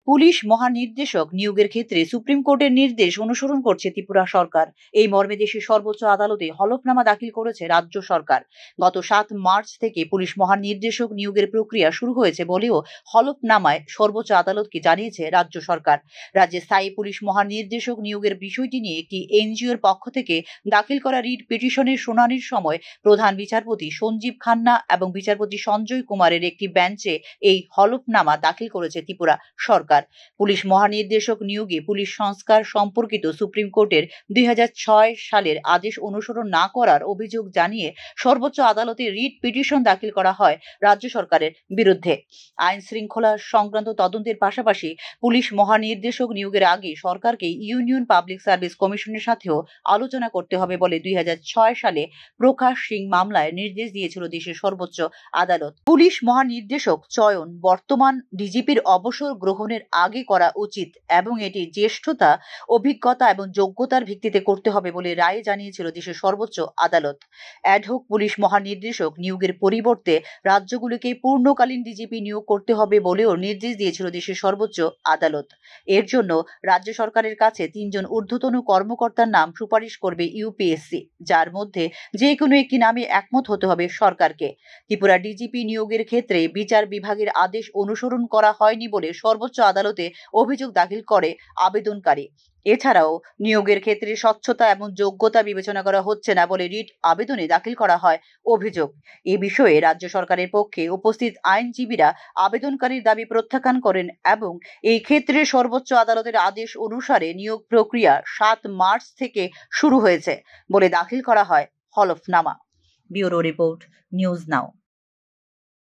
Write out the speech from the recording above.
Police মহানির্দেশক নিয়োগের ক্ষেত্রে supreme কোর্টের নির্দেশ অনুসরণ করছে ত্রিপুরা সরকার। এই মর্মে দেশের সর্বোচ্চ আদালতে হলফনামা দাখিল করেছে রাজ্য সরকার। গত 7 মার্চ থেকে পুলিশ মহানির্দেশক নিয়োগের প্রক্রিয়া শুরু হয়েছে বলেও হলফনামায় সর্বোচ্চ আদালতকে জানিয়েছে রাজ্য সরকার। রাজ্যে স্থায়ী পুলিশ মহানির্দেশক নিয়োগের বিষয়টি নিয়ে একটি এনজিওর পক্ষ থেকে দাখিল করা রিট পিটিশনের শুনানির সময় প্রধান বিচারপতি সঞ্জীব খান্না এবং বিচারপতি সঞ্জয় কুমারের একটি বেঞ্চে এই হলফনামা দাখিল করেছে ত্রিপুরা সরকার। পুলিশ মহানির্দেশক নিয়োগে পুলিশ সংস্কার সম্পর্কিত সুপ্রিম কোর্টের 2006 সালের আদেশ অনুসরণ না করার অভিযোগ জানিয়ে সর্বোচ্চ আদালতে রিট পিটিশন দাখিল করা হয় রাজ্য সরকারের বিরুদ্ধে। আইন শৃঙ্খলা সংক্রান্ত তদন্তের পাশাপাশি পুলিশ মহানির্দেশক নিয়োগের আগে সরকারকে ইউনিয়ন পাবলিক সার্ভিস কমিশনের সাথেও আলোচনা করতে হবে বলে 2006 সালে প্রকাশ সিং মামলায় নির্দেশ দিয়েছিল দেশের সর্বোচ্চ আদালত। পুলিশ মহানির্দেশক চয়ন বর্তমান ডিজিপির অবসর গ্রহণের আগে করা উচিত এবং এটি জ্যেষ্ঠতা, অভিজ্ঞতা এবং যোগ্যতার ভিত্তিতে করতে হবে বলে রায়ে জানিয়েছিল দেশের সর্বোচ্চ আদালত। অ্যাডহক পুলিশ মহানির্দেশক নিয়োগের পরিবর্তে রাজ্যগুলিকে পূর্ণকালীন ডিজিপি নিয়োগ করতে হবে বলেও নির্দেশ দিয়েছিল দেশের সর্বোচ্চ আদালত। এর জন্য রাজ্য সরকারের কাছে 3 জন ঊর্ধ্বতন কর্মকর্তার নাম সুপারিশ করবে ইউপিএসসি, যার মধ্যে যে কোনো একটি নামে একমত হতে হবে সরকারকে। ত্রিপুরা ডিজিপি নিয়োগের ক্ষেত্রে বিচার বিভাগের আদেশ অনুসরণ করা হয়নি বলে সর্বোচ্চ আদালতে অভিযোগ দাখিল করে আবেদনকারী। এছাড়াও নিয়োগের ক্ষেত্রে স্বচ্ছতা এবং যোগ্যতা বিবেচনা করা হচ্ছে না বলে রিট আবেদনে দাখিল করা হয় অভিযোগ। এ বিষয়ে রাজ্য সরকারের পক্ষে উপস্থিত আইনজীবীরা আবেদনকারীর দাবি প্রত্যাখ্যান করেন এবং এই ক্ষেত্রে সর্বোচ্চ আদালতের আদেশ অনুসারে নিয়োগ প্রক্রিয়া 7 মার্চ থেকে শুরু হয়েছে বলে দাখিল করা হয় হলফনামা। Bureau report, news now.